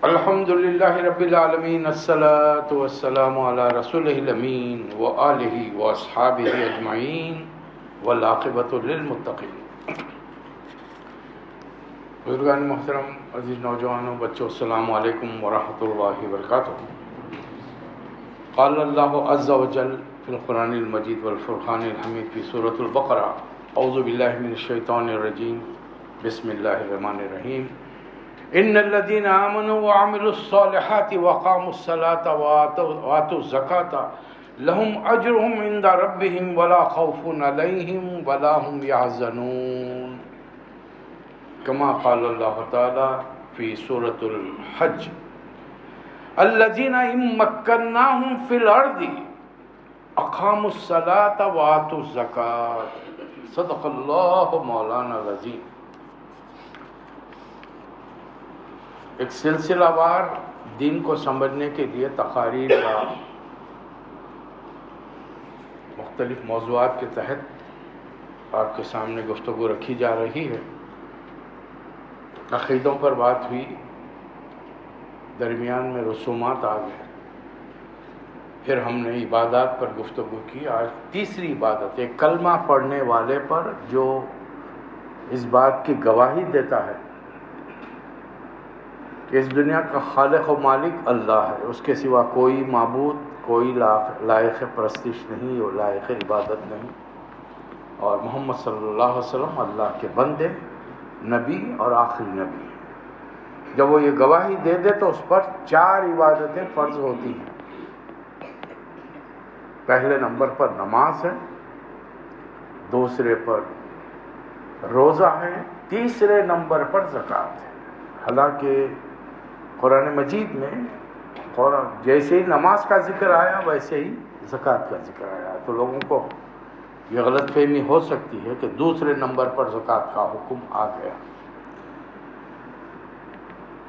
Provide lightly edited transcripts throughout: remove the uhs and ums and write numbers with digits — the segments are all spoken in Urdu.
الحمدللہ رب العالمین، الصلاۃ والسلام علی رسولہ الامین وآلہ واصحابہ اجمعین والعاقبۃ للمتقین۔ بزرگان محترم، عزیز نوجوانوں، بچوں، السلام علیکم ورحمۃ اللہ وبرکاتہ۔ قال اللہ عز وجل فی القرآن المجید والفرقان الحمید فی سورۃ البقرہ، اعوذ باللہ من الشیطان الرجیم، بسم اللہ الرحمن الرحیم۔ ان الذين آمنوا وعملوا الصالحات وقاموا الصلاة وآتوا الزكاة لهم اجرهم عند ربهم ولا خوف عليهم ولا هم يحزنون، كما قال الله تعالى في سورة الحج، الذين إن مكناهم في الأرض أقاموا الصلاة وآتوا الزكاة، صدق الله مولانا العظیم۔ ایک سلسلہ وار دین کو سمجھنے کے لیے تقاریر کا مختلف موضوعات کے تحت آپ کے سامنے گفتگو رکھی جا رہی ہے۔ عقیدوں پر بات ہوئی، درمیان میں رسومات آ گئے، پھر ہم نے عبادات پر گفتگو کی۔ آج تیسری عبادت، ایک کلمہ پڑھنے والے پر جو اس بات کی گواہی دیتا ہے کہ اس دنیا کا خالق و مالک اللہ ہے، اس کے سوا کوئی معبود، کوئی لائق پرستش نہیں اور لائق عبادت نہیں، اور محمد صلی اللہ علیہ وسلم اللہ کے بندے، نبی اور آخری نبی ہیں۔ جب وہ یہ گواہی دے دے تو اس پر 4 عبادتیں فرض ہوتی ہیں۔ پہلے نمبر پر نماز ہے، دوسرے پر روزہ ہے، تیسرے نمبر پر زکوٰۃ ہے۔ حالانکہ قرآن مجید میں جیسے ہی نماز کا ذکر آیا ویسے ہی زکوٰۃ کا ذکر آیا، تو لوگوں کو یہ غلط فہمی ہو سکتی ہے کہ دوسرے نمبر پر زکوٰۃ کا حکم آ گیا۔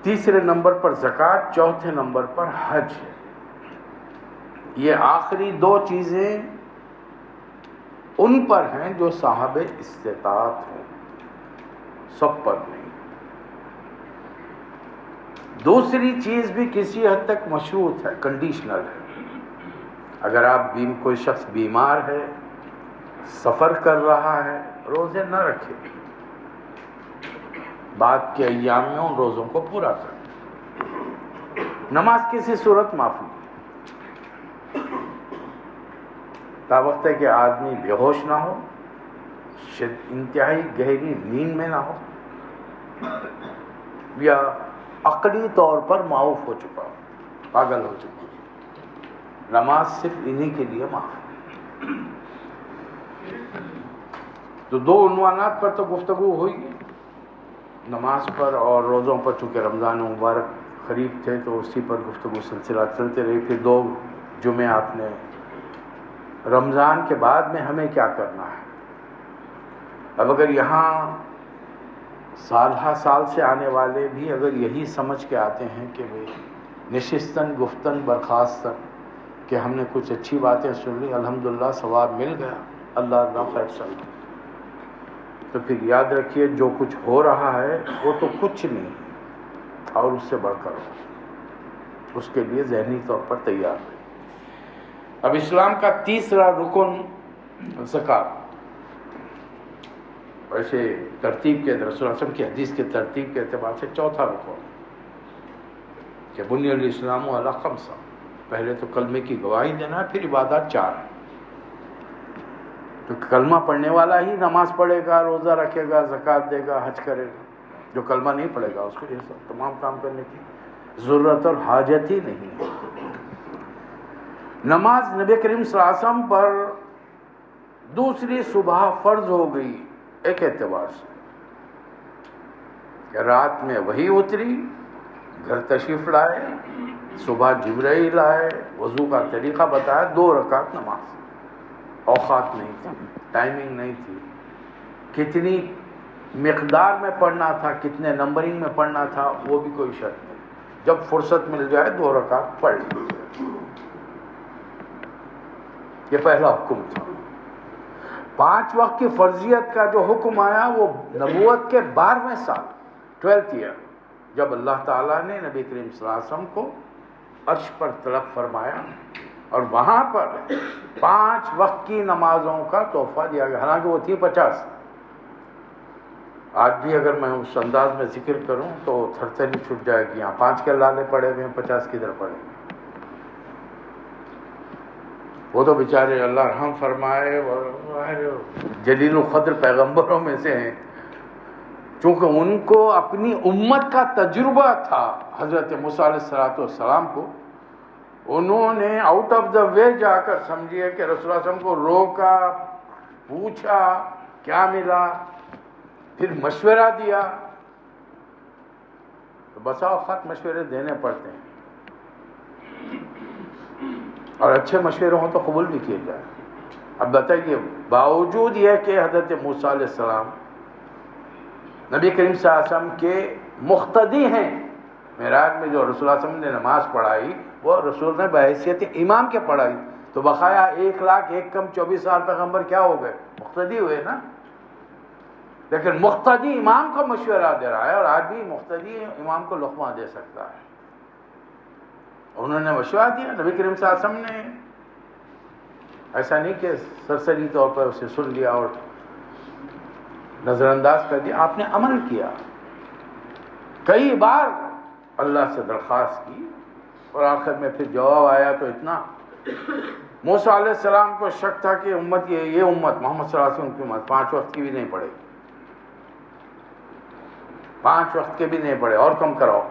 تیسرے نمبر پر زکوٰۃ، چوتھے نمبر پر حج ہے۔ یہ آخری 2 چیزیں ان پر ہیں جو صاحب استطاعت ہیں، سب پر نہیں۔ دوسری چیز بھی کسی حد تک مشروط ہے، کنڈیشنل ہے۔ اگر کوئی شخص بیمار ہے، سفر کر رہا ہے، روزے نہ رکھے، بعد کے ایام میں ان روزوں کو پورا کرے۔ نماز کسی صورت معاف نہیں، تا وقت ہے کہ آدمی بے ہوش نہ ہو، انتہائی گہری نیند میں نہ ہو، یا عقلی طور پر معاف ہو چکا ہو، پاگل ہو چکا ہو، نماز صرف انہی کے لیے معاف ہے۔ تو 2 عنوانات پر تو گفتگو ہوئی، نماز پر اور روزوں پر۔ چونکہ رمضان مبارک قریب تھے تو اسی پر گفتگو سلسلہ چلتے رہی۔ پھر 2 جمعے آپ نے رمضان کے بعد میں ہمیں کیا کرنا ہے۔ اب اگر یہاں سال ہر سال سے آنے والے بھی اگر یہی سمجھ کے آتے ہیں کہ نشستن گفتن برخاستن، کہ ہم نے کچھ اچھی باتیں سن لی، الحمدللہ ثواب مل گیا، اللہ اللہ خیر چل، تو پھر یاد رکھیے جو کچھ ہو رہا ہے وہ تو کچھ نہیں اور اس سے بڑھ کر ہو، اس کے لیے ذہنی طور پر تیار ہے۔ اب اسلام کا تیسرا رکن زکوٰۃ، ویسے ترتیب کے رسول اللہ صلی اللہ علیہ وسلم کی حدیث کے ترتیب کے اعتبار سے چوتھا رکن کہ بنی الاسلام علی 5، پہلے تو کلمے کی گواہی دینا ہے، پھر عبادات 4 ہیں۔ تو کلمہ پڑھنے والا ہی نماز پڑھے گا، روزہ رکھے گا، زکوٰۃ دے گا، حج کرے گا۔ جو کلمہ نہیں پڑھے گا اس کو یہ سب تمام کام کرنے کی ضرورت اور حاجت ہی نہیں ہے۔ نماز نبی کریم صلی اللہ علیہ وسلم پر دوسری صبح فرض ہو گئی، ایک اعتبار سے کہ رات میں وحی اتری، گھر تشریف لائے، صبح جبرائیل آئے، وضو کا طریقہ بتایا، 2 رکعت نماز۔ اوقات نہیں تھی، ٹائمنگ نہیں تھی، کتنی مقدار میں پڑھنا تھا، کتنے نمبرنگ میں پڑھنا تھا، وہ بھی کوئی شرط نہیں، جب فرصت مل جائے 2 رکعت پڑھ لی۔ یہ پہلا حکم تھا۔ 5 وقت کی فرضیت کا جو حکم آیا وہ نبوت کے 12ویں سال 12th ایئر، جب اللہ تعالیٰ نے نبی کریم صلی اللہ علیہ وسلم کو عرش پر طلب فرمایا اور وہاں پر 5 وقت کی نمازوں کا تحفہ دیا گیا، حالانکہ وہ تھی 50۔ آج بھی اگر میں اس انداز میں ذکر کروں تو تھر تھر ہی چھٹ جائے گی، یہاں 5 کے لالے پڑے ہوئے ہیں، 50 کدھر پڑے ہیں؟ وہ تو بیچارے اللہ رحم فرمائے جلیل القدر پیغمبروں میں سے ہیں، چونکہ ان کو اپنی امت کا تجربہ تھا۔ حضرت موسیٰ علیہ السلام کو انہوں نے آؤٹ آف دا وے جا کر سمجھیے کہ رسول اللہ صلی اللہ علیہ وسلم کو روکا، پوچھا کیا ملا، پھر مشورہ دیا۔ تو بسا اوقات مشورے دینے پڑتے ہیں، اور اچھے مشورے ہوں تو قبول بھی کیے جائیں۔ اب بتائیے، باوجود یہ کہ حضرت موسیٰ علیہ السلام نبی کریم صلی اللہ علیہ وسلم کے مقتدی ہیں، معراج میں جو رسول اللہ صلی اللہ علیہ وسلم نے نماز پڑھائی وہ رسول نے بحیثیت امام کے پڑھائی، تو بقایا 1,00,000 کم 24 سال پیغمبر کیا ہو گئے؟ مقتدی ہوئے نا۔ لیکن مقتدی امام کو مشورہ دے رہا ہے، اور آج بھی مقتدی امام کو لقمہ دے سکتا ہے۔ انہوں نے مشورہ دیا، نبی کریم صلی اللہ علیہ وسلم نے ایسا نہیں کہ سرسری طور پر اسے سن لیا اور نظر انداز کر دیا، آپ نے عمل کیا، کئی بار اللہ سے درخواست کی، اور آخر میں پھر جواب آیا تو اتنا۔ موسیٰ علیہ السلام کو شک تھا کہ امت یہ امت محمد صلی اللہ علیہ وسلم کی امت 5 وقت کی بھی نہیں پڑے گی، 5 وقت کے بھی نہیں پڑے، اور کم کراؤ۔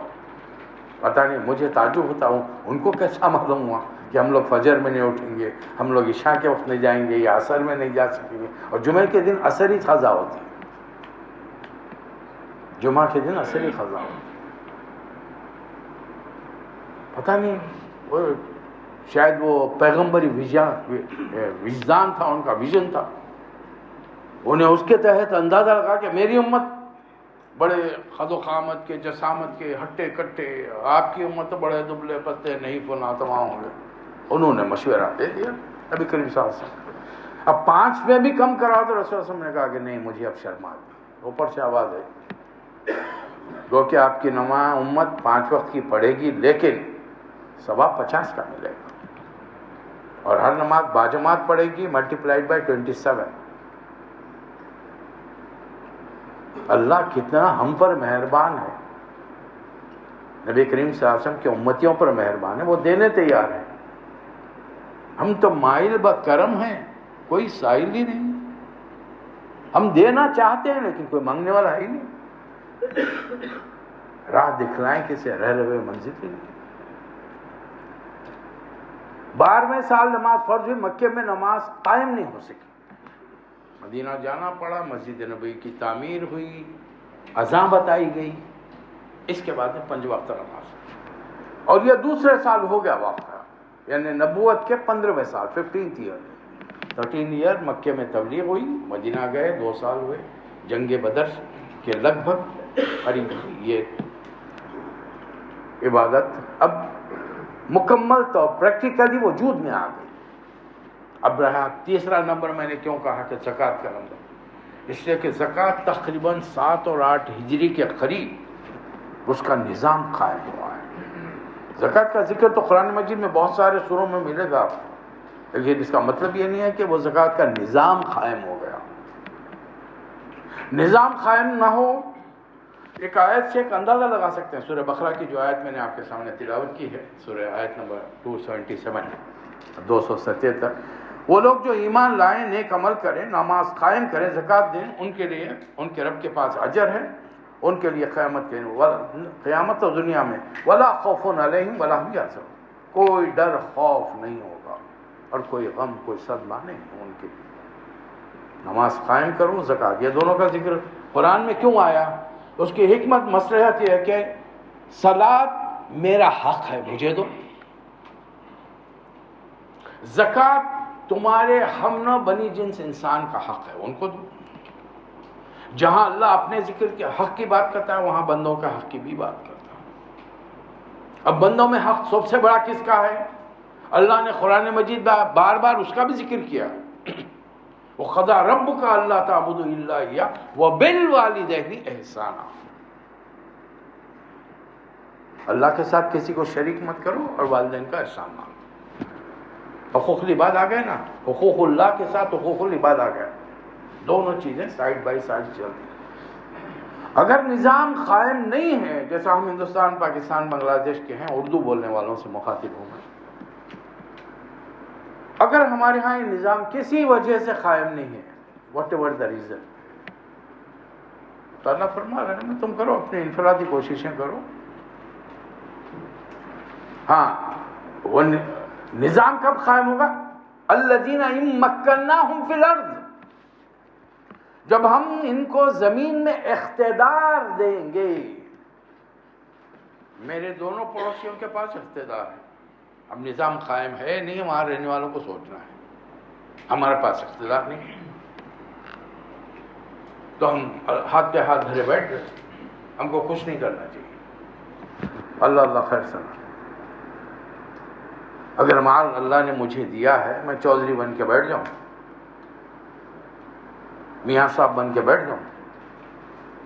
پتہ نہیں، مجھے تعجب ہوتا ہوں ان کو کیسا معلوم ہوا کہ ہم لوگ فجر میں نہیں اٹھیں گے، ہم لوگ عشاء کے وقت نہیں جائیں گے، یا عصر میں نہیں جا سکیں گے، اور جمعہ کے دن عصر ہی قضا ہوتی ہے، جمعہ کے دن عصر ہی قضا ہوتی ہے۔ پتہ نہیں، وہ شاید وہ پیغمبری وجدان تھا، ان کا ویژن تھا، انہیں اس کے تحت اندازہ لگا کہ میری امت بڑے خد و قامت کے، جسامت کے، ہٹے کٹے، آپ کی امت بڑے دبلے پتے نہیں فنا تمام ہوں گے۔ انہوں نے مشورہ دے دیا نبی کریم صلی اللہ علیہ وسلم۔ اب 5 میں بھی کم کرا تو رسول اللہ صلی اللہ علیہ وسلم نے کہا کہ نہیں، مجھے اب شرم آ گئی۔ اوپر سے آواز آئی، گو کہ آپ کی نماز امت 5 وقت کی پڑھے گی، لیکن ثواب 50 کا ملے گا، اور ہر نماز باجماعت پڑھے گی ملٹیپلائڈ بائی 27۔ اللہ کتنا ہم پر مہربان ہے، نبی کریم صلی اللہ علیہ وسلم کی امتیوں پر مہربان ہے، وہ دینے تیار ہیں۔ ہم تو مائل بکرم ہیں، کوئی سائل ہی نہیں، ہم دینا چاہتے ہیں لیکن کوئی مانگنے والا ہے ہی نہیں، راہ دکھلائیں کسے، رہ رہے منزل کے لیے۔ 12ویں سال نماز فرض ہوئی، مکے میں نماز قائم نہیں ہو سکی، مدینہ جانا پڑا، مسجد نبوی کی تعمیر ہوئی، اذان بتائی گئی، اس کے بعد میں 5 وقت نماز، اور یہ دوسرے سال ہو گیا واقعہ، یعنی نبوت کے 15ویں سال 15th ایئر 13 ایئر مکے میں تبلیغ ہوئی، مدینہ گئے، 2 سال ہوئے، جنگ بدر کے لگ بھگ قریب یہ عبادت اب مکمل طور پریکٹیکلی وجود میں آ گئی۔ اب رہا تیسرا نمبر، میں نے کیوں کہا کہ زکوٰۃ کا نمبر، اس لیے کہ زکوٰۃ تقریباً 7 اور 8 ہجری کے قریب اس کا نظام قائم ہوا ہے۔ زکوٰۃ کا ذکر تو قرآن مجید میں بہت سارے سوروں میں ملے گا، لیکن اس کا مطلب یہ نہیں ہے کہ وہ زکوٰۃ کا نظام قائم ہو گیا۔ نظام قائم نہ ہو، ایک آیت سے ایک اندازہ لگا سکتے ہیں۔ سورہ بقرہ کی جو آیت میں نے آپ کے سامنے تلاوت کی ہے، سورہ آیت نمبر 277 277، وہ لوگ جو ایمان لائیں، نیک عمل کریں، نماز قائم کریں، زکوٰۃ دیں، ان کے لیے ان کے رب کے پاس اجر ہے، ان کے لیے قیامت اور دنیا میں ولا خوف علیہم ولا هم یحزنون، کوئی ڈر خوف نہیں ہوگا اور کوئی غم، کوئی صدمہ نہیں ہے ان کے لیے۔ نماز قائم کرو، زکوٰۃ، یہ دونوں کا ذکر قرآن میں کیوں آیا؟ اس کی حکمت مصلحت یہ ہے کہ صلاۃ میرا حق ہے، مجھے دو، زکوٰۃ تمہارے ہم نہ بنی جنس انسان کا حق ہے، ان کو دو۔ جہاں اللہ اپنے ذکر کے حق کی بات کرتا ہے، وہاں بندوں کا حق کی بھی بات کرتا ہے۔ اب بندوں میں حق سب سے بڑا کس کا ہے؟ اللہ نے قرآن مجید بار بار اس کا بھی ذکر کیا، وَقَضَى رَبُّكَ أَلَّا تَعْبُدُوا إِلَّا إِيَّاهُ وَبِالْوَالِدَيْنِ إِحْسَانًا. اللہ کے ساتھ کسی کو شریک مت کرو اور والدین کا احسان مانو. حقوق العباد آ گئے نا، حقوق اللہ کے ساتھ حقوق العباد آ گئے. دونوں چیزیں سائڈ بائی سائڈ چل رہی ہیں. اگر نظام قائم نہیں ہے، جیسا ہم ہندوستان، پاکستان، بنگلہ دیش کے ہیں، اردو بولنے والوں سے مخاطب ہوں میں، اگر ہمارے ہاں یہ نظام کسی وجہ سے قائم نہیں ہے، واٹ ایور دا ریزن، تو اللہ فرما رہے ہیں تم کرو، اپنی انفرادی کوششیں کرو. ہاں، وہ نظام کب قائم ہوگا؟ الذین ان مکناہم فی الارض، جب ہم ان کو زمین میں اقتدار دیں گے. میرے دونوں پڑوسیوں کے پاس اقتدار ہے. اب نظام قائم ہے نہیں، وہاں رہنے والوں کو سوچنا ہے. ہمارے پاس اقتدار نہیں ہے تو ہم ہاتھ پہ ہاتھ دھرے بیٹھ گئے. ہم کو کچھ نہیں کرنا چاہیے. اللہ خیر سنا. اگر مال اللہ نے مجھے دیا ہے، میں چودھری بن کے بیٹھ جاؤں، میاں صاحب بن کے بیٹھ جاؤں.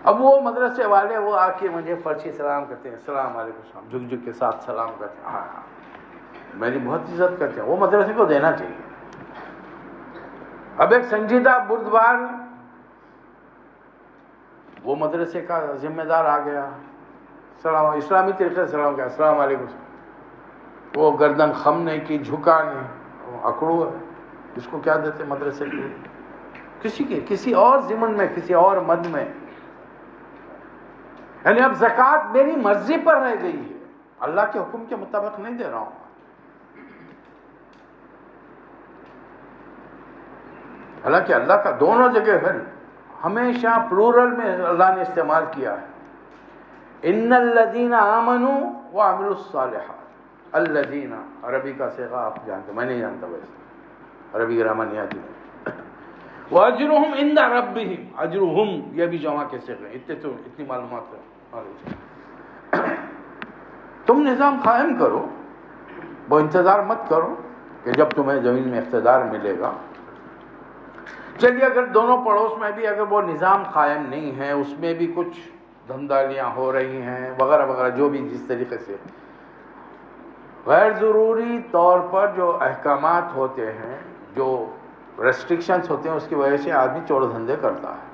اب وہ مدرسے والے وہ آ کے مجھے فرشی سلام کرتے ہیں، السلام علیکم، السلام، جھک جھک کے ساتھ سلام کرتے ہیں. ہاں، میری بہت عزت کرتے ہیں. وہ مدرسے کو دینا چاہیے. اب ایک سنجیدہ بردبار وہ مدرسے کا ذمہ دار آ گیا، سلام، اسلامی طریقے سے سلام کیا، السلام علیکم. وہ گردن خم نہیں کی، جھکا نہیں، اکڑو ہے. اس کو کیا دیتے مدرسے کے؟ کسی اور ضمن میں، کسی اور مد میں. یعنی اب زکوٰۃ میری مرضی پر رہ گئی ہے، اللہ کے حکم کے مطابق نہیں دے رہا ہوں. حالانکہ اللہ کا دونوں جگہ ہے، ہمیشہ پلورل میں اللہ نے استعمال کیا ہے. ان الذین آمنوا وعملوا الصالحات. الذین عربی کا صیغہ آپ جانتے، میں نہیں جانتا ویسے، عربی گرامر نہیں آتی. واجرہم عند ربہم، اجرہم یہ بھی جمع کے صیغے. اتنی معلومات ہے. تم نظام قائم کرو، وہ انتظار مت کرو کہ جب تمہیں زمین میں اقتدار ملے گا. چلیے اگر دونوں پڑوس میں بھی اگر وہ نظام قائم نہیں ہے، اس میں بھی کچھ دھندالیاں ہو رہی ہیں وغیرہ وغیرہ، جو بھی جس طریقے سے غیر ضروری طور پر جو احکامات ہوتے ہیں، جو ریسٹرکشنز ہوتے ہیں، اس کی وجہ سے آدمی چوڑ دھندے کرتا ہے.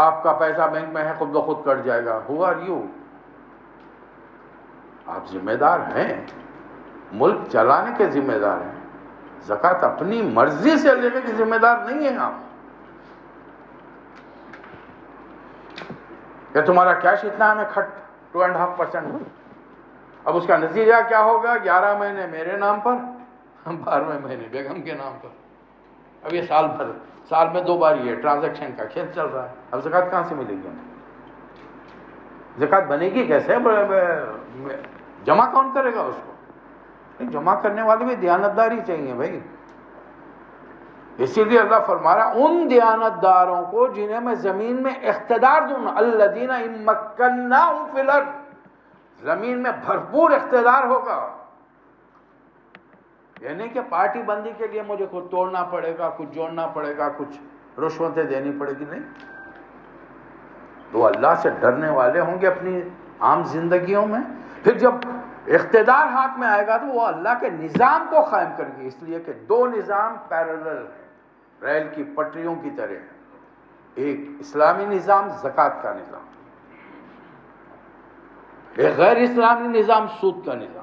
آپ کا پیسہ بینک میں ہے، خود بخود کٹ جائے گا. Who are you? آپ ذمہ دار ہیں، ملک چلانے کے ذمہ دار ہیں. زکوٰۃ اپنی مرضی سے لینے کی ذمہ دار نہیں ہیں آپ. کہ تمہارا کیش اتنا ہے، میں کھٹ 2.5%. اب اس کا نتیجہ کیا ہوگا؟ 11 مہینے میرے نام پر، 12ویں مہینے بیگم کے نام پر. اب یہ سال میں 2 بار یہ ٹرانزیکشن کا کھیل چل رہا ہے. اب زکوٰۃ کہاں سے ملے گی ہمیں؟ زکوٰۃ بنے گی کیسے؟ جمع کون کرے گا اس کو؟ جمع کرنے والے بھی دیانتداری چاہیے بھائی. اسی لیے اللہ فرما رہا ان دیانتداروں کو جنہیں میں زمین میں اقتدار دوں. الذین ان مکناہم فی الارض، زمین میں بھرپور اقتدار ہوگا. یعنی کہ پارٹی بندی کے لیے مجھے خود توڑنا پڑے گا، کچھ جوڑنا پڑے گا، کچھ رشوتیں دینی پڑے گی، نہیں. تو اللہ سے ڈرنے والے ہوں گے اپنی عام زندگیوں میں. پھر جب اقتدار ہاتھ میں آئے گا تو وہ اللہ کے نظام کو قائم کریں گے. اس لیے کہ 2 نظام پیرلل ہیں، ریل کی پٹریوں کی طرح. ایک اسلامی نظام، زکوٰۃ کا نظام. ایک غیر اسلامی نظام، سود کا نظام.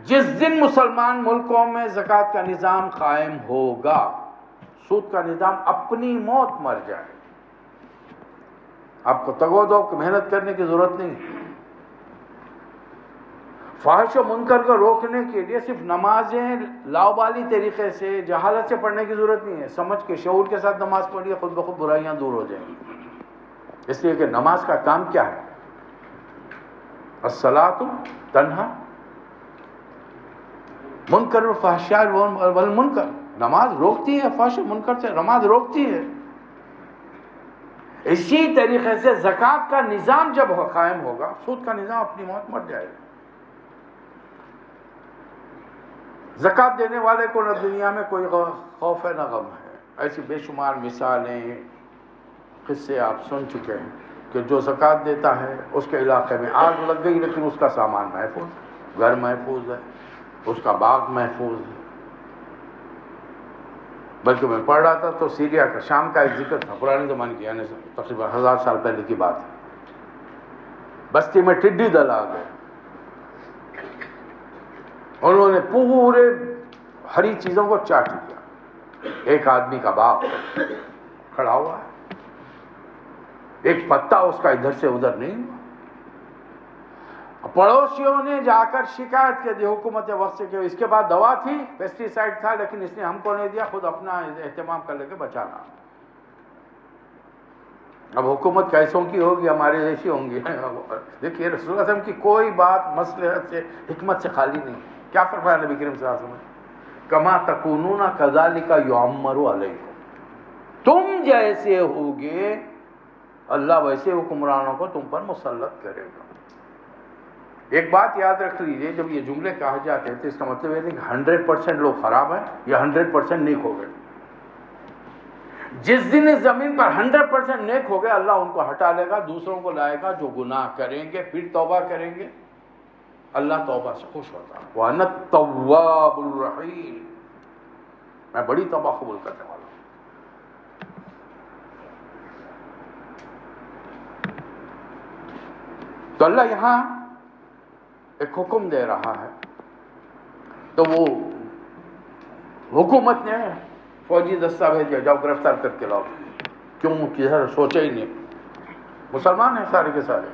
جس دن مسلمان ملکوں میں زکوٰۃ کا نظام قائم ہوگا، سود کا نظام اپنی موت مر جائے. آپ کو تگ و دو محنت کرنے کی ضرورت نہیں. فحش و منکر کو روکنے کے لیے صرف نمازیں لاؤبالی طریقے سے، جہالت سے پڑھنے کی ضرورت نہیں ہے. سمجھ کے شعور کے ساتھ نماز پڑھیے، خود بخود برائیاں دور ہو جائیں گی. اس لیے کہ نماز کا کام کیا ہے؟ الصلاۃ تنہا منکر الفحشاء والمنکر. نماز روکتی ہے فحش و منکر سے، نماز روکتی ہے. اسی طریقے سے زکوٰۃ کا نظام جب قائم ہوگا، سود کا نظام اپنی موت مر جائے گا. زکوٰۃ دینے والے کو نہ دنیا میں کوئی خوف ہے نہ غم ہے. ایسی بے شمار مثالیں، قصے آپ سن چکے ہیں کہ جو زکوٰۃ دیتا ہے اس کے علاقے میں آگ لگ گئی لیکن اس کا سامان محفوظ ہے، گھر محفوظ ہے، اس کا باغ محفوظ ہے. بلکہ میں پڑھ رہا تھا تو سیریا کا، شام کا ایک ذکر تھا، پرانے زمانے کی، یعنی تقریباً 1000 سال پہلے کی بات ہے. بستی میں ٹڈی دل آ گئے، انہوں نے پورے ہری چیزوں کو چاٹ لیا. ایک آدمی کا باپ کھڑا ہوا ہے، ایک پتا اس کا ادھر سے ادھر نہیں ہوا. پڑوسیوں نے جا کر شکایت کی دی حکومت وقت سے کہ اس کے بعد دوا تھی، پیسٹی سائڈ تھا، لیکن اس نے ہم کو نہیں دیا، خود اپنا اہتمام کر لے کے بچانا. اب حکومت کیسوں کی ہوگی؟ ہمارے جیسی ہوں گی. دیکھیے رسول اللہ علیہ وسلم کی کوئی بات مصلحت سے، حکمت سے خالی نہیں. کیا فرمایا نبی کریم صلی اللہ علیہ وسلم نے؟ کما تکونون کذالک یعمر علیکم، تم جیسے ہوگے اللہ ویسے حکمرانوں کو تم پر مسلط کرے گا. ایک بات یاد رکھ لیجئے، جب یہ جملے کہے جاتے ہیں تو اس کا مطلب یہ نہیں کہ 100% لوگ خراب ہیں یا 100% نیک ہو گئے. جس دن اس زمین پر 100% نیک ہو گئے اللہ ان کو ہٹا لے گا، دوسروں کو لائے گا جو گناہ کریں گے پھر توبہ کریں گے. اللہ توبہ سے خوش ہوتا ہے. وَأَنَا التَّوَّابُ الرَّحِيمُ، میں بڑی توبہ قبول کرنے والا ہوں. تو اللہ یہاں ایک حکم دے رہا ہے، تو وہ حکومت نے فوجی دستہ بھیج دیا، جاؤ گرفتار کر کے لاؤ. کیوں؟ کدھر سوچا ہی نہیں، مسلمان ہیں سارے کے سارے.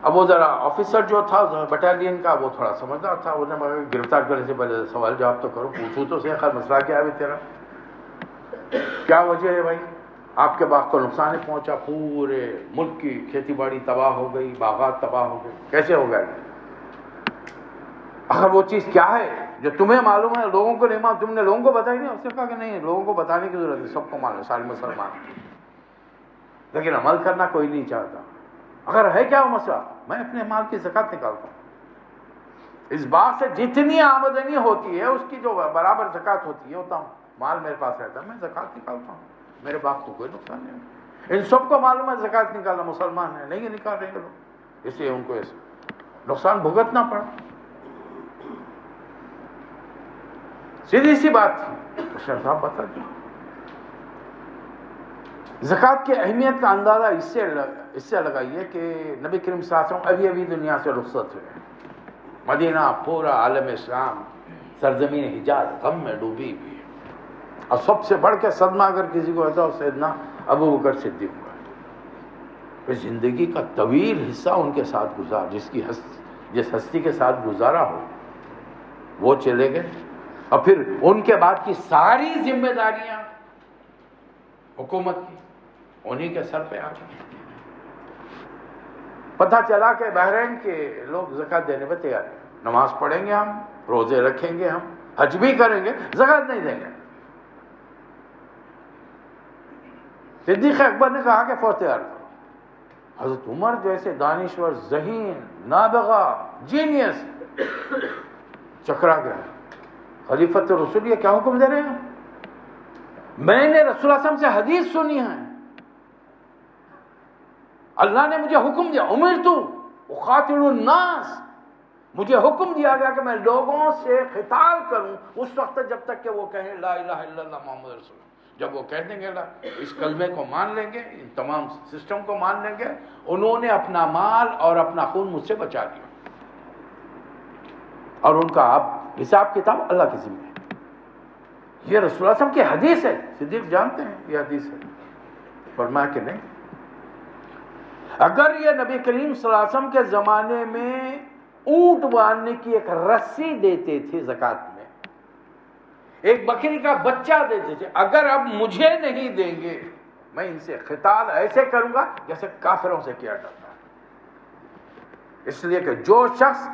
اب وہ ذرا آفیسر جو تھا بٹالین کا، وہ تھوڑا سمجھدار تھا. انہوں نے گرفتار کرنے سے پہلے سوال جواب تو کرو، پوچھو تو صحیح، خیر مسئلہ کیا ہے تیرا، کیا وجہ ہے بھائی؟ آپ کے باغ کو نقصان پہنچا، پورے ملک کی کھیتی باڑی تباہ ہو گئی، باغات تباہ ہو گئے. کیسے ہو گئے؟ اگر وہ چیز کیا ہے جو تمہیں معلوم ہے لوگوں کو نہیں معلوم، تم نے لوگوں کو بتائی نہیں؟ اس نے کہا کہ نہیں، لوگوں کو بتانے کی ضرورت ہے، سب کو معلوم ہے، سارے مسلمان، لیکن عمل کرنا کوئی نہیں چاہتا. اگر ہے کیا وہ مسئلہ؟ میں اپنے مال کی زکوٰۃ نکالتا ہوں، اس باغ سے جتنی آمدنی ہوتی ہے اس کی جو برابر زکوٰۃ ہوتی ہے اتنا مال میرے پاس رہتا ہے، میں زکوٰۃ نکالتا ہوں، میرے باغ کو کوئی نقصان نہیں ہے. ان سب کو معلوم ہے زکوٰۃ نکالنا، مسلمان ہے نہیں نکال رہے لوگ، اس لیے ان کو نقصان بھگتنا پڑا. سیدھی سی بات تھی. تو صاحب بتا دیں زکوٰۃ کی اہمیت کا اندازہ اس سے لگائیے کہ نبی کریم صلی اللہ علیہ وسلم ابھی دنیا سے رخصت ہوئے. مدینہ پورا عالم اسلام، سرزمین حجاز غم میں ڈوبی ہوئی ہے. اور سب سے بڑھ کے صدمہ اگر کسی کو ہوتا ہے سیدنا ابو بکر صدیق ہوا ہے. زندگی کا طویل حصہ ان کے ساتھ گزار، جس ہستی کے ساتھ گزارا ہو وہ چلے گئے، اور پھر ان کے بعد کی ساری ذمہ داریاں حکومت کی انہی کے سر پہ آ گئی. پتہ چلا کہ بحرین کے لوگ زکوٰۃ دینے پہ تیار ہیں، نماز پڑھیں گے ہم، روزے رکھیں گے ہم، حج بھی کریں گے، زکوٰۃ نہیں دیں گے. صدیق اکبر نے کہا کہ فوج تیار کرو. حضرت عمر جیسے دانشور، ذہین، نابغہ، جینیس چکرا گیا. خلیفۃ رسول یہ کیا حکم دے رہے ہیں؟ میں نے رسول اللہ صلی اللہ علیہ وسلم سے حدیث سنی ہے، اللہ نے مجھے حکم دیا، امرت اقاتل الناس، مجھے حکم دیا گیا کہ میں لوگوں سے قتال کروں اس وقت جب تک کہ وہ کہیں لا الہ الا اللہ محمد رسول اللہ. جب وہ کہہ دیں گے اس کلمے کو مان لیں گے، ان تمام سسٹم کو مان لیں گے، انہوں نے اپنا مال اور اپنا خون مجھ سے بچا لیا، اور ان کا اب حساب کتاب اللہ کے ذمہ ہے. یہ رسول اللہ صلی اللہ علیہ وسلم کی حدیث ہے. صدیق جانتے ہیں یہ حدیث ہے. فرمایا کہ نہیں، اگر یہ نبی کریم صلی اللہ علیہ وسلم کے زمانے میں اونٹ باندھنے کی ایک رسی دیتے تھے زکوٰۃ میں، ایک بکری کا بچہ دیتے تھے، اگر اب مجھے نہیں دیں گے میں ان سے قتال ایسے کروں گا جیسے کافروں سے کیا جاتا ہے. اس لیے کہ جو شخص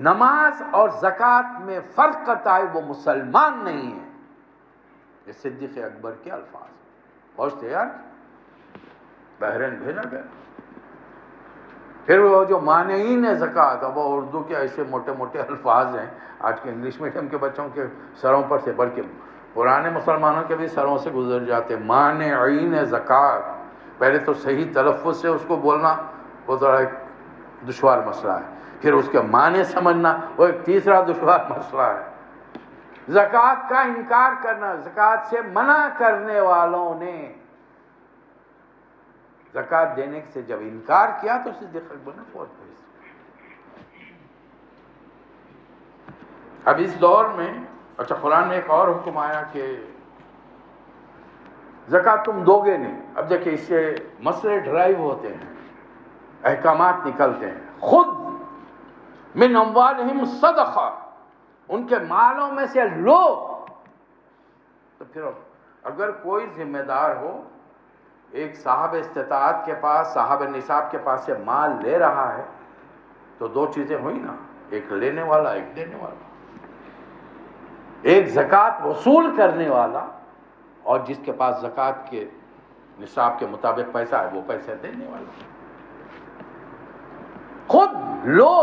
نماز اور زکوٰۃ میں فرق کرتا ہے وہ مسلمان نہیں ہے. یہ صدیق اکبر کے الفاظ. فوج تیار، بحرین بھیجا گیا. پھر وہ جو مانعین زکوٰۃ، اب وہ اردو کے ایسے موٹے موٹے الفاظ ہیں آج کے انگلش میڈیم کے بچوں کے سروں پر سے، بلکہ پرانے مسلمانوں کے بھی سروں سے گزر جاتے. مانعین زکوٰۃ، پہلے تو صحیح تلفظ سے اس کو بولنا وہ ذرا ایک دشوار مسئلہ ہے، پھر اس کے معنی سمجھنا وہ ایک تیسرا دشوار مسئلہ ہے. زکوٰۃ کا انکار کرنا، زکوٰۃ سے منع کرنے والوں نے زکوٰۃ دینے سے جب انکار کیا تو صدیق اکبر نے فوت بھیج. اب اس دور میں اچھا قرآن میں ایک اور حکم آیا کہ زکوٰۃ تم دو گے نہیں. اب دیکھیں اس سے مسئلے ڈرائیو ہوتے ہیں، احکامات نکلتے ہیں. خود من اموالہم صدقہ، ان کے مالوں میں سے لو. تو پھر اگر کوئی ذمہ دار ہو، ایک صاحب استطاعت کے پاس، صاحب نصاب کے پاس سے مال لے رہا ہے، تو دو چیزیں ہوئی نا، ایک لینے والا ایک دینے والا. ایک زکوٰۃ وصول کرنے والا اور جس کے پاس زکوٰۃ کے نصاب کے مطابق پیسہ ہے وہ پیسہ دینے والا. خود لو.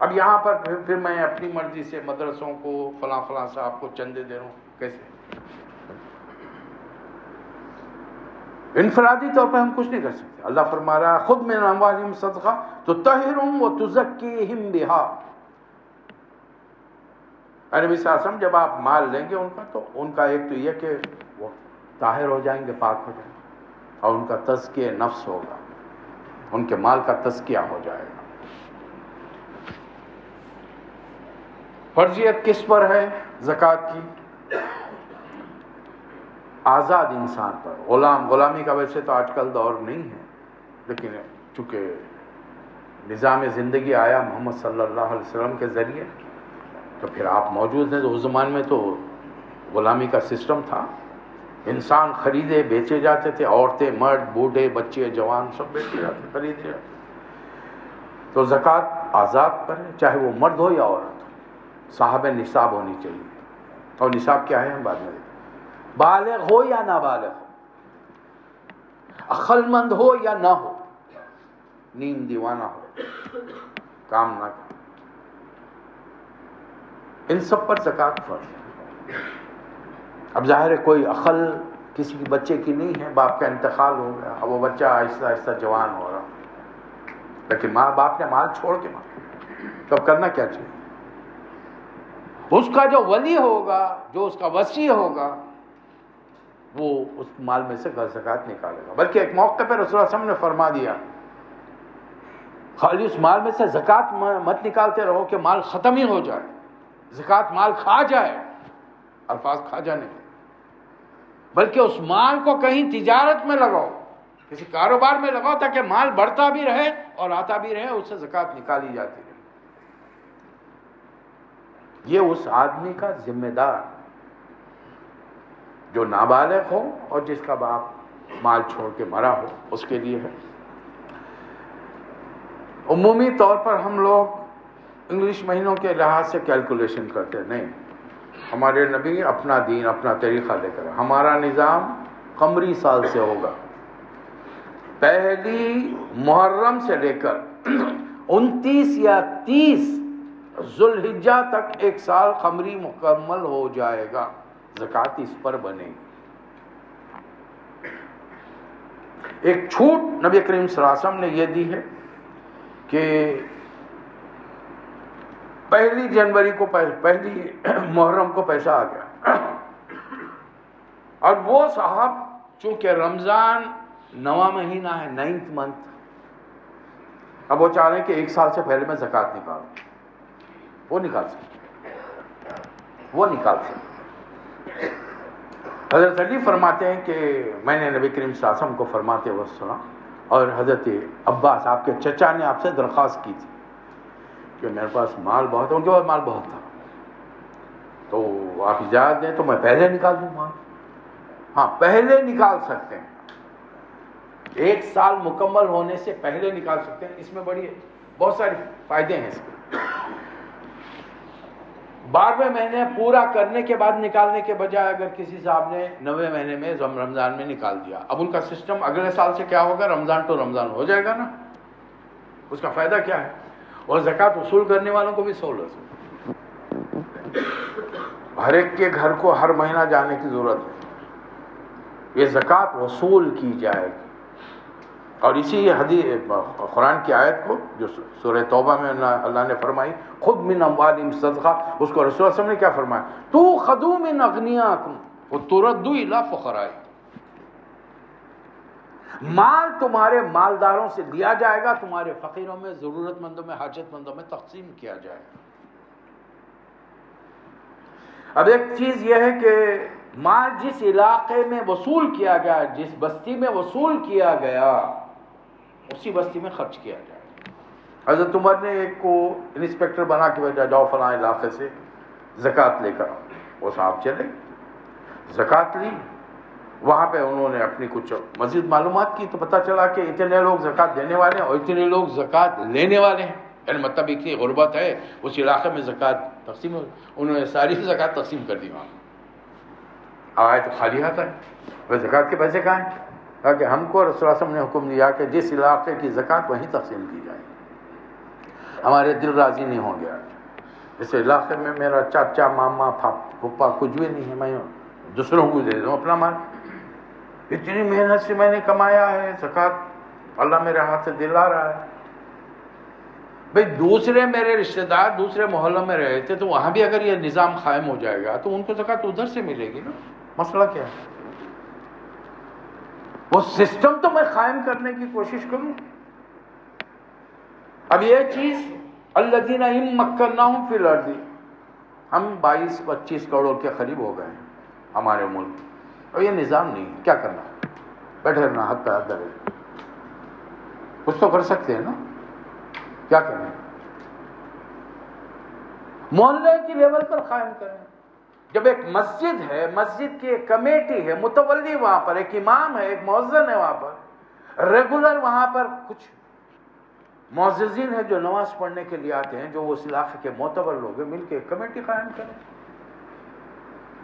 اب یہاں پر پھر میں اپنی مرضی سے مدرسوں کو فلاں فلاں صاحب کو چندے دے رہا ہوں، کیسے؟ انفرادی طور پہ ہم کچھ نہیں کر سکتے. اللہ فرما رہا ہے خود من اموالہم صدقہ تطہرہم وتزکیہم بہا. نبی صلی اللہ علیہ وسلم جب آپ مال لیں گے ان کا، تو ان کا ایک تو یہ کہ وہ طاہر ہو جائیں گے، پاک ہو جائیں گے، اور ان کا تزکیہ نفس ہوگا، ان کے مال کا تزکیہ ہو جائے گا. فرضیت کس پر ہے زکوٰۃ کی؟ آزاد انسان پر. غلامی کا ویسے تو آج کل دور نہیں ہے، لیکن چونکہ نظام زندگی آیا محمد صلی اللہ علیہ وسلم کے ذریعے، تو پھر آپ موجود ہیں. تو اس زمانے میں تو غلامی کا سسٹم تھا، انسان خریدے بیچے جاتے تھے، عورتیں مرد بوڑھے بچے جوان سب بیچے جاتے خریدے جاتے. تو زکوٰۃ آزاد پر ہے، چاہے وہ مرد ہو یا عورت ہو، صاحب نصاب ہونی چاہیے. اور نصاب کیا ہے ہم بعد میں دیکھیں. بالغ ہو یا نابالغ ہو، عقل مند ہو یا نہ ہو، نیم دیوانہ ہو، کام نہ کرے، ان سب پر زکوٰۃ فرض ہے. اب ظاہر ہے کوئی عقل کسی کے بچے کی نہیں ہے، باپ کا انتقال ہو گیا، اب وہ بچہ آہستہ آہستہ جوان ہو رہا، لیکن ماں باپ نے مال چھوڑ کے تو اب کرنا کیا چاہیے؟ اس کا جو ولی ہوگا، جو اس کا وصی ہوگا، وہ اس مال میں سے زکوٰۃ نکالے گا. بلکہ ایک موقع پر رسول اللہ صلی اللہ علیہ وسلم نے فرما دیا خالی اس مال میں سے زکوٰۃ مت نکالتے رہو کہ مال ختم ہی ہو جائے، زکوٰۃ مال کھا جائے. الفاظ کھا جانے بلکہ اس مال کو کہیں تجارت میں لگاؤ، کسی کاروبار میں لگاؤ، تاکہ مال بڑھتا بھی رہے اور آتا بھی رہے، اس سے زکوٰۃ نکالی جاتی رہے. یہ اس آدمی کا ذمہ دار جو نابالغ ہو اور جس کا باپ مال چھوڑ کے مرا ہو، اس کے لیے ہے. عمومی طور پر ہم لوگ انگلش مہینوں کے لحاظ سے کیلکولیشن کرتے نہیں. ہمارے نبی اپنا دین اپنا طریقہ لے کر، ہمارا نظام قمری سال سے ہوگا. پہلی محرم سے لے کر 29 یا 30 ذوالحجہ تک ایک سال قمری مکمل ہو جائے گا. زکوٰۃ اس پر بنے گی. ایک چھوٹ نبی کریم صلی اللہ علیہ وسلم نے یہ دی ہے کہ پہلی جنوری کو پہلی محرم کو پیسہ آ گیا، اور وہ صاحب چونکہ رمضان 9واں مہینہ ہے، 9th منتھ، اب وہ چاہ رہے ہیں کہ ایک سال سے پہلے میں زکوٰۃ نکالوں. وہ نکال سکتے. حضرت علی فرماتے ہیں کہ میں نے نبی کریم صلی اللہ علیہ وسلم کو فرماتے ہوئے سنا، اور حضرت عباس آپ کے چچا نے آپ سے درخواست کی تھی کہ میرے پاس مال بہت ہے، ان کے پاس مال بہت تھا، تو آپ اجازت دیں تو میں پہلے نکال دوں مال. ہاں پہلے نکال سکتے ہیں، ایک سال مکمل ہونے سے پہلے نکال سکتے ہیں. اس میں بہت سارے فائدے ہیں اس کے. 12ویں مہینے پورا کرنے کے بعد نکالنے کے بجائے اگر کسی صاحب نے 9ویں مہینے میں رمضان میں نکال دیا، اب ان کا سسٹم اگلے سال سے کیا ہوگا، رمضان تو رمضان ہو جائے گا نا. اس کا فائدہ کیا ہے؟ اور زکوٰۃ وصول کرنے والوں کو بھی سہولت ہے، ہر ایک کے گھر کو ہر مہینہ جانے کی ضرورت ہے، یہ زکوٰۃ وصول کی جائے گی۔ اور اسی حدیث قرآن کی آیت کو جو سورہ توبہ میں اللہ نے فرمائی خود من اموالہم صدقہ، اس کو رسول اللہ صلی اللہ علیہ وسلم نے کیا فرمایا؟ تؤخذوا من اغنیاکم وتردوا الی فقرائکم، مال تمہارے مالداروں سے لیا جائے گا، تمہارے فقیروں میں، ضرورت مندوں میں، حاجت مندوں میں تقسیم کیا جائے گا۔ اب ایک چیز یہ ہے کہ مال جس علاقے میں وصول کیا گیا، جس بستی میں وصول کیا گیا، اسی بستی میں خرچ کیا جائے۔ حضرت عمر نے ایک کو انسپیکٹر بنا کے بھیجا، جاؤ فلاں علاقے سے زکوٰۃ لے کر آؤ۔ وہ صاحب چلے، زکوٰۃ لی، وہاں پہ انہوں نے اپنی کچھ مزید معلومات کی تو پتہ چلا کہ اتنے لوگ زکوٰۃ دینے والے ہیں اور اتنے لوگ زکوٰۃ لینے والے ہیں، یعنی مطلب اتنی غربت ہے اس علاقے میں زکوٰۃ تقسیم ہو، انہوں نے ساری زکوٰۃ تقسیم کر دی وہاں۔ آئے تو خالی ہاتھ آئے، وہ زکوٰۃ کے پیسے کہاں ہیں؟ کہا کہ ہم کو رسول اللہ صلی اللہ علیہ وسلم نے حکم دیا کہ جس علاقے کی زکوٰۃ وہیں تقسیم کی جائے، ہمارے دل راضی نہیں ہو گیا، اس علاقے میں میرا چاچا ماما پھپھا کچھ بھی نہیں ہے، میں دوسروں کو دے دوں اپنا مال، اتنی محنت سے میں نے کمایا ہے، زکوٰۃ اللہ میرے ہاتھ سے دلا رہا ہے۔ بھئی دوسرے میرے رشتہ دار دوسرے محلوں میں رہے تھے تو وہاں بھی اگر یہ نظام قائم ہو جائے گا تو ان کو زکوٰۃ ادھر سے ملے گی نا، مسئلہ کیا ہے؟ وہ سسٹم تو میں قائم کرنے کی کوشش کروں۔ اب یہ چیز الذین ان مکناہم فی الارض، ہم 22-25 کروڑ کے قریب ہو گئے ہیں ہمارے ملک، اور یہ نظام نہیں ہے، کیا کرنا ہے؟ بیٹھے رہنا، ہاتھ پہ ہاتھ دھرے، کچھ تو کر سکتے ہیں نا، کیا کریں؟ محلے کی لیول پر قائم کریں۔ جب ایک مسجد ہے، مسجد کی ایک کمیٹی ہے، متولی وہاں پر، ایک امام ہے، ایک مؤذن ہے وہاں پر، ریگولر وہاں پر کچھ معززین ہیں جو نماز پڑھنے کے لیے آتے ہیں، جو اس علاقے کے معتبر لوگ ہیں، مل کے ایک کمیٹی قائم کریں،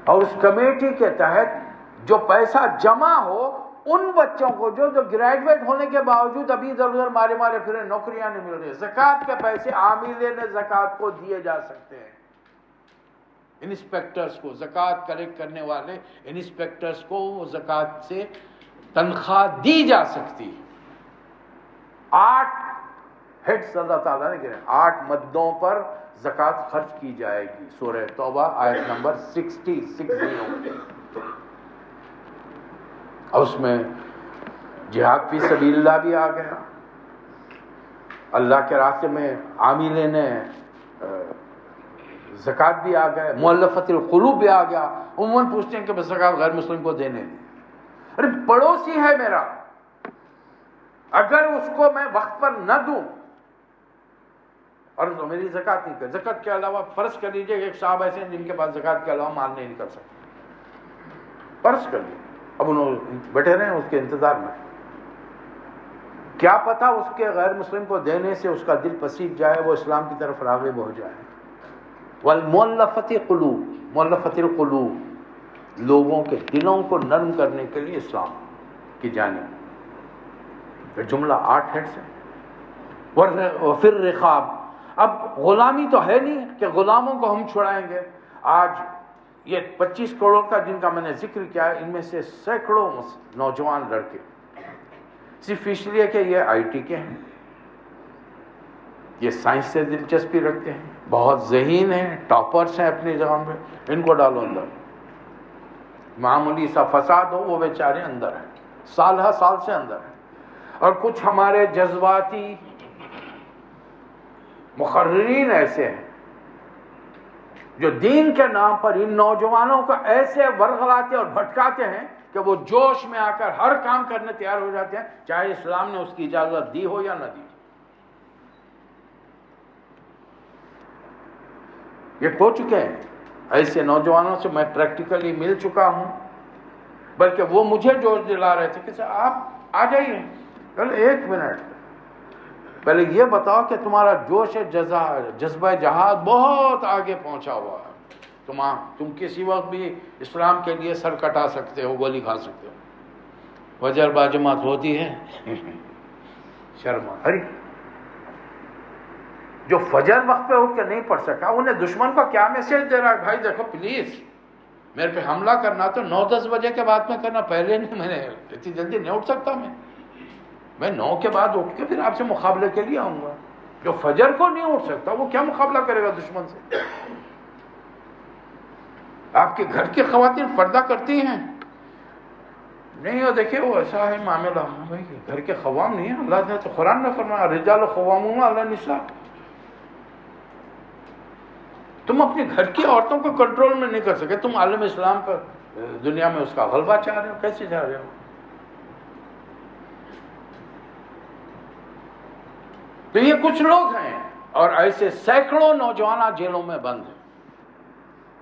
اور اس کمیٹی کے تحت جو پیسہ جمع ہو ان بچوں کو جو گریجویٹ ہونے کے باوجود ابھی ادھر ادھر مارے پھرے، نوکریاں نہیں مل رہی، زکوٰۃ کے پیسے عاملین زکوٰۃ کو دیے جا سکتے ہیں۔ انسپیکٹرز کو، زکوٰۃ کلیکٹ کرنے والے انسپیکٹرز کو وہ زکوٰۃ سے تنخواہ دی جا سکتی ہے۔ 8 ہیڈز اللہ تعالیٰ نے گرے، 8 مدوں پر زکوٰۃ خرچ کی جائے گی، سورہ توبہ آیت نمبر 60۔ اور اس میں جہاد فی سبیل اللہ بھی آ گیا، اللہ کے راستے میں عاملین زکوٰۃ بھی آ گئے، مؤلفۃ القلوب بھی آ گیا۔ عموماً پوچھتے ہیں کہ بس زکوٰۃ غیر مسلم کو دینے دیں، ارے پڑوسی ہے میرا، اگر اس کو میں وقت پر نہ دوں اور تو میری زکوٰۃ نہیں کر، زکوٰۃ کے علاوہ فرض کر لیجیے کہ ایک صاحب ایسے ہیں جن کے پاس زکوٰۃ کے علاوہ مال نہیں نکل سکتے، فرض کر لیجیے، اب انہوں بیٹھے رہے اس کے انتظار میں، کیا پتا اس کے غیر مسلم کو دینے سے اس کا دل پسیج جائے، وہ اسلام کی طرف راغب ہو جائے۔ والمؤلفۃ قلوب، مؤلفۃ القلوب، لوگوں کے دلوں کو نرم کرنے کے لیے اسلام کی جانب، جملہ 8 ہیڈ سے۔ وفر رقاب، اب غلامی تو ہے نہیں کہ غلاموں کو ہم چھڑائیں گے۔ آج یہ 25 کروڑ کا جن کا میں نے ذکر کیا ہے، ان میں سے سینکڑوں نوجوان لڑکے صرف اس لیے کہ یہ آئی ٹی کے ہیں، یہ سائنس سے دلچسپی رکھتے ہیں، بہت ذہین ہیں، ٹاپرز ہیں اپنی جگہ پہ، ان کو ڈالو اندر، معمولی سا فساد ہو وہ بیچارے اندر ہیں، سال ہر سال سے اندر ہیں۔ اور کچھ ہمارے جذباتی مقررین ایسے ہیں جو دین کے نام پر ان نوجوانوں کو ایسے ورغلاتے اور بھٹکاتے ہیں کہ وہ جوش میں آ کر ہر کام کرنے تیار ہو جاتے ہیں، چاہے اسلام نے اس کی اجازت دی ہو یا نہ دی۔ یہ ہو چکے ہیں، ایسے نوجوانوں سے میں پریکٹیکلی مل چکا ہوں، بلکہ وہ مجھے جوش دلا رہے تھے کہ آپ آ جائیے، چل 1 منٹ پہلے یہ بتاؤ کہ تمہارا جوش جذبہ جہاد بہت آگے پہنچا ہوا ہے، تم کسی وقت بھی اسلام کے لیے سر کٹا سکتے ہو، گولی کھا سکتے ہو، وجر باجماعت ہوتی ہے شرما، ارے جو فجر وقت پہ اٹھ کے نہیں پڑھ سکا، انہیں دشمن کو کیا میسج دے رہا ہے؟ بھائی دیکھو پلیز میرے پہ حملہ کرنا تو 9-10 بجے کے بعد میں کرنا، پہلے نہیں، میں نے اتنی جلدی نہیں اٹھ سکتا، میں 9 کے بعد اٹھ کے پھر آپ سے مقابلے کے لیے آؤں گا۔ جو فجر کو نہیں اٹھ سکتا وہ کیا مقابلہ کرے گا دشمن سے؟ آپ کے گھر کی خواتین پردہ کرتی ہیں نہیں، وہ دیکھیں وہ ایسا ہے معاملہ، بھائی گھر کے قوام نہیں ہیں، اللہ نے تو قرآن میں فرمایا الرجال قوامون علی النساء۔ تم اپنے گھر کی عورتوں کو کنٹرول میں نہیں کر سکے، تم عالم اسلام پر دنیا میں اس کا غلبہ چاہ رہے ہو، کیسے چاہ رہے ہو؟ تو یہ کچھ لوگ ہیں، اور ایسے سینکڑوں نوجوان جیلوں میں بند ہیں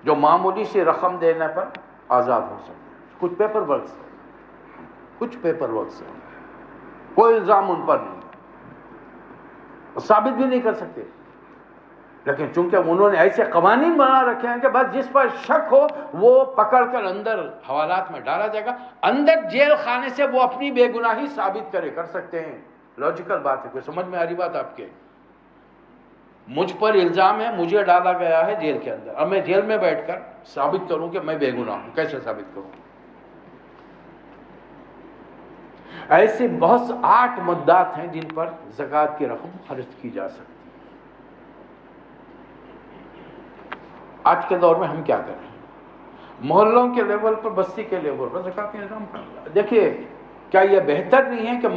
جو معمولی سی رقم دینے پر آزاد ہو سکتے ہیں، کچھ پیپر ورک سے، کوئی الزام ان پر نہیں، ثابت بھی نہیں کر سکتے، لیکن چونکہ انہوں نے ایسے قوانین بنا رکھے ہیں کہ بس جس پر شک ہو وہ پکڑ کر اندر حوالات میں ڈالا جائے گا، اندر جیل خانے سے وہ اپنی بے گناہی ثابت کر سکتے ہیں۔ لاجیکل بات ہے، کوئی سمجھ میں آ رہی بات آپ کے؟ مجھ پر الزام ہے، مجھے ڈالا گیا ہے جیل کے اندر، اب میں جیل میں بیٹھ کر ثابت کروں کہ میں بے گناہ ہوں، کیسے ثابت کروں؟ ایسے بہت 8 مدات ہیں جن پر زکوٰۃ کی رقم خرچ کی جا سکتی ہے۔ آج کے دور میں ہم کیا کریں؟ محلوں کے لیول پر، بستی کے لیول پر زکوٰۃ کا نظام کرنا۔ دیکھیے کیا یہ بہتر نہیں ہے کہ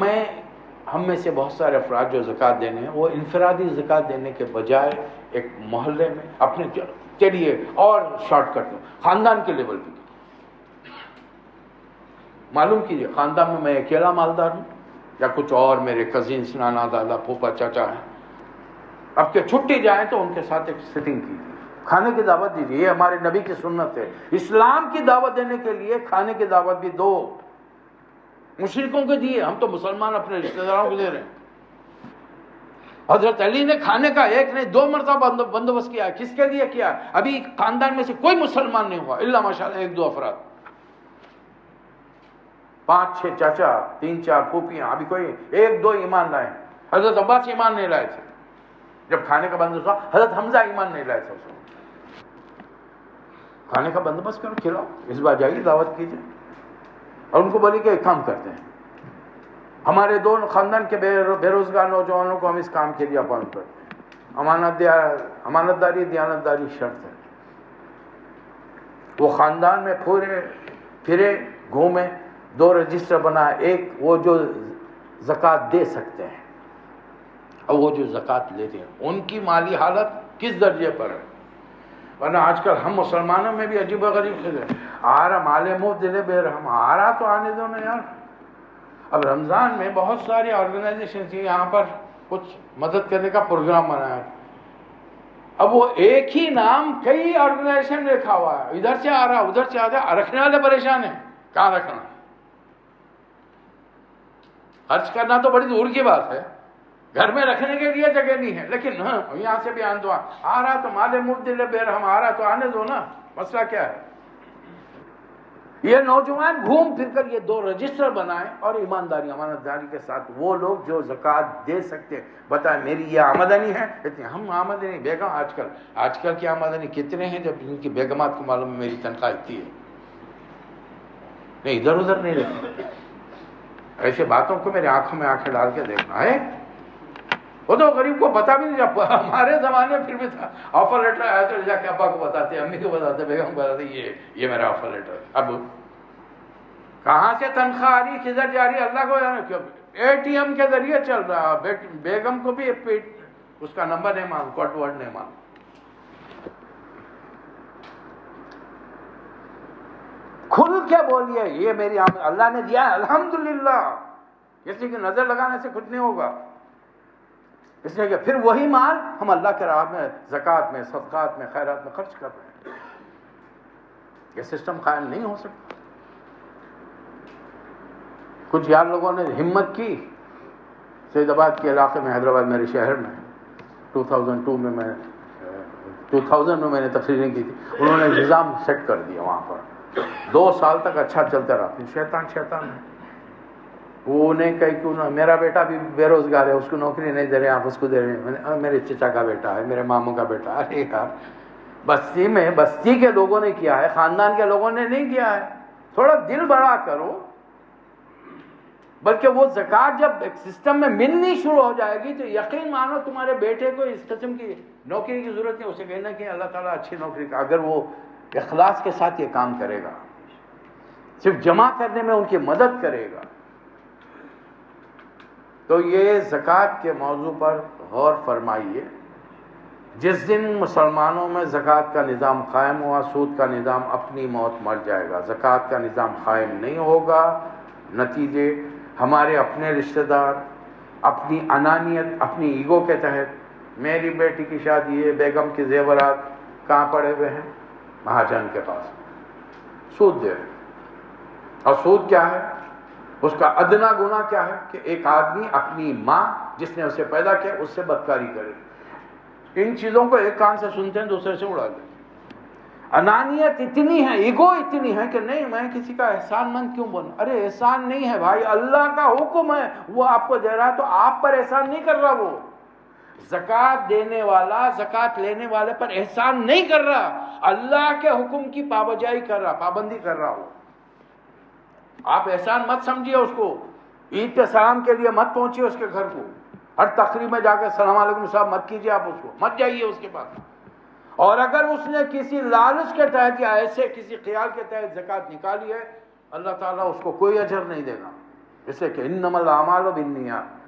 ہم میں سے بہت سارے افراد جو زکوٰۃ دینے ہیں وہ انفرادی زکوٰۃ دینے کے بجائے ایک محلے میں اپنے چلیے اور شارٹ کٹ خاندان کے لیول پہ معلوم کیجیے، خاندان میں اکیلا مالدار ہوں یا کچھ اور میرے کزنس، نانا، دادا، پھوپھا، چاچا ہیں، اب کہ چھٹی جائیں تو ان کے ساتھ ایک سیٹنگ کیجیے، کھانے کی دعوت دیجیے، یہ ہمارے نبی کی سنت ہے۔ اسلام کی دعوت دینے کے لیے کھانے کی دعوت بھی دو، مشرکوں کو دیے، ہم تو مسلمان اپنے رشتہ داروں کو دے رہے ہیں۔ حضرت علی نے کھانے کا 1 نہیں 2 مرتبہ بندوبست کیا ہے، کس کے لیے کیا؟ ابھی خاندان میں سے کوئی مسلمان نہیں ہوا الا ماشاءاللہ 1-2 افراد، 5-6 چاچا، 3-4 پھوپھیاں، ابھی کوئی 1-2 ایمان لائے۔ حضرت عباس ایمان نہیں لائے تھے جب کھانے کا بندوبست ہوا، حضرت حمزہ ایمان نہیں لائے تھے۔ کھانے کا بندوبست کرو، کھلاؤ، اس بار جائیے دعوت کیجیے، اور ان کو بولیے کہ ایک کام کرتے ہیں، ہمارے 2 خاندان کے بے روزگار نوجوانوں کو ہم اس کام کے لیے اپوائنٹ کرتے ہیں، امانت داری، دیانت داری شرط ہے، وہ خاندان میں پھرے گھومے، 2 رجسٹر بنائے، ایک وہ جو زکوٰۃ دے سکتے ہیں اور وہ جو زکوٰۃ لیتے ہیں، ان کی مالی حالت کس درجے پر ہے؟ ورنہ آج کل ہم مسلمانوں میں بھی عجیب و غریب چیز ہے، مال مفت دلے بے رحم، تو آنے دو نا یار۔ اب رمضان میں بہت سارے آرگنائزیشن تھی یہاں پر کچھ مدد کرنے کا پروگرام بنایا، اب وہ ایک ہی نام کئی آرگنائزیشن میں لکھا ہوا ہے، ادھر سے آ رہا ادھر سے آ رہا، رکھنے والے پریشان ہیں، کہاں رکھنا؟ خرچ کرنا تو بڑی دور کی بات ہے، گھر میں رکھنے کے لیے جگہ نہیں ہے، لیکن یہاں سے بھی آن دو، آ رہا تو مال مفت دل بے رحم، آ رہا تو آنے دو نا، مسئلہ کیا ہے؟ یہ نوجوان گھوم پھر کر یہ 2 رجسٹر بنائیں اور ایمانداری، امانت داری کے ساتھ وہ لوگ جو زکوٰۃ دے سکتے ہیں، بتائیں میری یہ آمدنی ہے اتنی، ہم آمدنی بیگم آج کل کی آمدنی کتنے ہیں جب ان کی بیگمات کو معلوم ہے میری تنخواہ اتنی ہے، نہیں ادھر ادھر نہیں رہتی، ایسے باتوں کو میری آنکھوں میں آنکھیں ڈال کے دیکھنا ہے۔ وہ تو غریب کو پتا بھی نہیں، جب ہمارے زمانے میں پھر بھی تھا، آفر لیٹر آیا تو جا کے ابا کو بتاتے، امی کو بتاتے، بیگم کو بتاتے، یہ میرا آفر لیٹر۔ اب کہاں سے تنخواہ آ رہی، کدھر جا رہی ہے اللہ کو جانے، کیوں ATM کے ذریعے چل رہا، بیگم کو بھی اس کا نمبر نہیں معلوم، کوڈ ورڈ نہیں معلوم۔ کھل کے بولیے یہ میری اللہ نے دیا ہے الحمدللہ، کسی کی نظر لگانے سے کچھ نہیں ہوگا، اس لیے کہ پھر وہی مال ہم اللہ کے راہ میں زکوٰۃ میں، صدقات میں، خیرات میں خرچ کر رہے ہیں، یہ سسٹم قائم نہیں ہو سکتا۔ کچھ یار لوگوں نے ہمت کی، سید آباد کے علاقے میں، حیدرآباد میرے شہر میں 2002 میں 2000 میں نے تقریریں کی تھی، انہوں نے نظام سیٹ کر دیا وہاں پر، 2 سال تک اچھا چلتا رہا، پھر شیطان ہے، وہ نہیں کہی کیوں نہ، میرا بیٹا بھی بے روزگار ہے، اس کو نوکری نہیں دے رہے، آپ اس کو دے رہے ہیں، میرے چچا کا بیٹا ہے، میرے ماموں کا بیٹا ہے۔ ارے یار، بستی میں بستی کے لوگوں نے کیا ہے، خاندان کے لوگوں نے نہیں کیا ہے۔ تھوڑا دل بڑا کرو۔ بلکہ وہ زکوٰۃ جب ایک سسٹم میں ملنی شروع ہو جائے گی تو یقین مانو تمہارے بیٹے کو اس قسم کی نوکری کی ضرورت نہیں، اسے کہنا کہ اللہ تعالیٰ اچھی نوکری کا، اگر وہ اخلاص کے ساتھ یہ کام کرے گا، صرف جمع کرنے میں ان کی مدد کرے گا۔ تو یہ زکوٰۃ کے موضوع پر غور فرمائیے۔ جس دن مسلمانوں میں زکوٰۃ کا نظام قائم ہوا، سود کا نظام اپنی موت مر جائے گا۔ زکوٰۃ کا نظام قائم نہیں ہوگا، نتیجے ہمارے اپنے رشتہ دار اپنی انانیت، اپنی ایگو کے تحت، میری بیٹی کی شادی ہے، بیگم کے زیورات کہاں پڑے ہوئے ہیں؟ مہاجن کے پاس، سود دے رہے۔ اور سود کیا ہے؟ اس کا ادنا گناہ کیا ہے کہ ایک آدمی اپنی ماں جس نے اسے پیدا کیا اس سے بدکاری کرے۔ ان چیزوں کو ایک کان سے سنتے ہیں، دوسرے سے اڑا دیتے ہیں۔ انانیت اتنی ہے، ایگو اتنی ہے کہ نہیں میں کسی کا احسان مند کیوں بنوں؟ ارے احسان نہیں ہے بھائی، اللہ کا حکم ہے، وہ آپ کو دے رہا ہے تو آپ پر احسان نہیں کر رہا۔ وہ زکوٰۃ دینے والا زکوٰۃ لینے والے پر احسان نہیں کر رہا، اللہ کے حکم کی پابجائی کر رہا، پابندی کر رہا ہو۔ آپ احسان مت سمجھیے اس کو، عید کے سلام کے لیے مت پہنچیے اس کے گھر کو، ہر تقریب میں جا کے السلام علیکم صاحب مت کیجیے، آپ اس کو مت جائیے اس کے پاس۔ اور اگر اس نے کسی لالچ کے تحت یا ایسے کسی خیال کے تحت زکوٰۃ نکالی ہے، اللہ تعالیٰ اس کو کوئی اجر نہیں دے گا، اس لیے کہ انما الاعمال بالنیات۔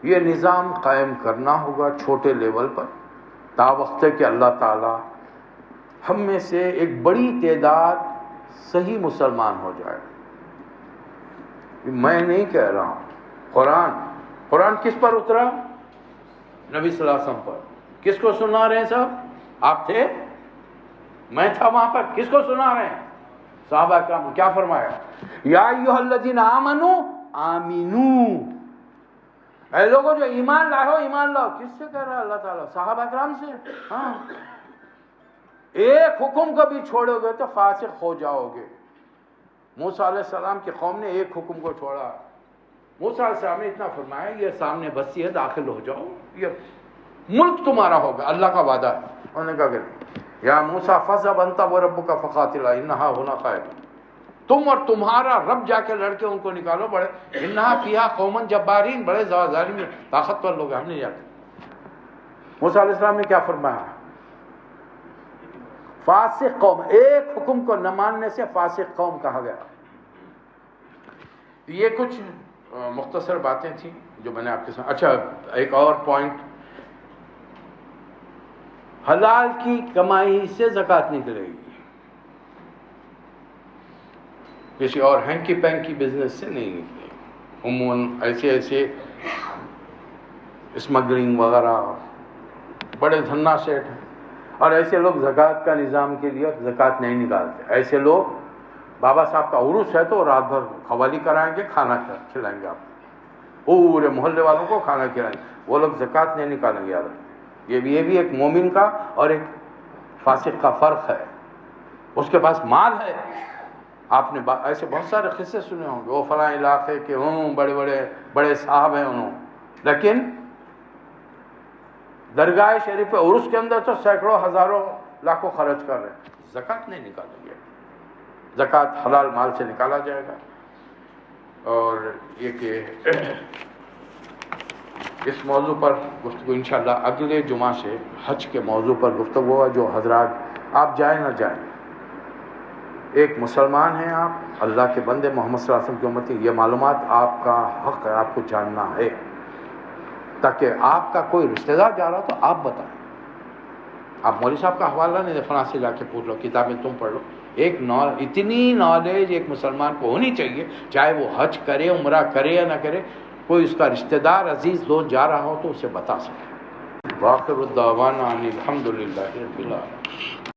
یہ نظام قائم کرنا ہوگا چھوٹے لیول پر، تا وقت کہ اللہ تعالیٰ ہم میں سے ایک بڑی تعداد صحیح مسلمان ہو جائے۔ میں نہیں کہہ رہا ہوں، قرآن کس پر اترا؟ نبی صلی اللہ علیہ وسلم پر۔ کس کو سنا رہے ہیں صاحب؟ آپ تھے؟ میں تھا وہاں پر۔ کس کو سنا رہے ہیں؟ صحابہ کرام۔ کیا فرمایا؟ یا ایھا الذین آمنوا آمنو، اے لوگوں جو ایمان لائے ہو ایمان لاؤ۔ کس سے کہہ رہا ہے اللہ تعالیٰ؟ صحابہ کرام سے۔ ہاں، ایک حکم کو بھی چھوڑو گے تو فاسق ہو جاؤ گے۔ موسیٰ علیہ السلام کی قوم نے ایک حکم کو چھوڑا، موسیٰ علیہ السلام نے اتنا فرمایا یہ سامنے بستی ہے، داخل ہو جاؤ، یہ ملک تمہارا ہوگا، اللہ کا وعدہ ہے۔ انہوں نے کہا کہ یا موسیٰ فاذهب انت وربک فقاتلا انھا ھنا قاعدون، تم اور تمہارا رب جا کے لڑ کے ان کو نکالو، بڑے انھا فیھا قوما جبارین، بڑے ظالم طاقتور لوگ ہیں، ہم نہیں جاتے۔ موسیٰ علیہ السلام نے کیا فرمایا؟ فاسق قوم، ایک حکم کو نہ ماننے سے فاسق قوم کہا گیا۔ یہ کچھ مختصر باتیں تھیں جو میں نے آپ کے ساتھ۔ اچھا، ایک اور پوائنٹ، حلال کی کمائی سے زکوٰۃ نکلے گی، کسی اور ہینکی پینکی بزنس سے نہیں نکلے گی۔ عموماً ایسے اسمگلنگ وغیرہ، بڑے دھنا سیٹ ہیں، اور ایسے لوگ زکوٰۃ کا نظام کے لیے زکوٰۃ نہیں نکالتے۔ ایسے لوگ، بابا صاحب کا عرس ہے تو رات بھر قوالی کرائیں گے، کھانا کھلائیں گے، آپ پورے محلے والوں کو کھانا کھلائیں گے، وہ لوگ زکوٰۃ نہیں نکالیں گے۔ یاد رکھیں، یہ بھی ایک مومن کا اور ایک فاسق کا فرق ہے۔ اس کے پاس مال ہے، آپ نے ایسے بہت سارے قصے سنے ہوں گے، وہ فلاں علاقے کے بڑے صاحب ہیں انہوں، لیکن درگاہ شریف عرس کے اندر تو سینکڑوں ہزاروں لاکھوں خرچ کر رہے ہیں، زکوٰۃ نہیں نکالیں گے۔ زکوٰۃ حلال مال سے نکالا جائے گا۔ اور یہ کہ اس موضوع پر گفتگو انشاءاللہ اگلے جمعہ سے حج کے موضوع پر گفتگو ہوا۔ جو حضرات آپ جائیں نہ جائیں، ایک مسلمان ہیں آپ، اللہ کے بندے، محمد صلی اللہ علیہ وسلم کی امتی، یہ معلومات آپ کا حق ہے، آپ کو جاننا ہے، تاکہ آپ کا کوئی رشتہ دار جا رہا تو آپ بتائیں۔ آپ مولوی صاحب کا حوالہ نہیں دے، فلاں سے جا کے پوچھ لو، کتابیں تم پڑھ لو۔ اتنی نالج ایک مسلمان کو ہونی چاہیے، چاہے وہ حج کرے، عمرہ کرے یا نہ کرے، کوئی اس کا رشتہ دار عزیز دوست جا رہا ہو تو اسے بتا سکے۔ وآخر الدعوانا ان الحمد للہ رب العالمین۔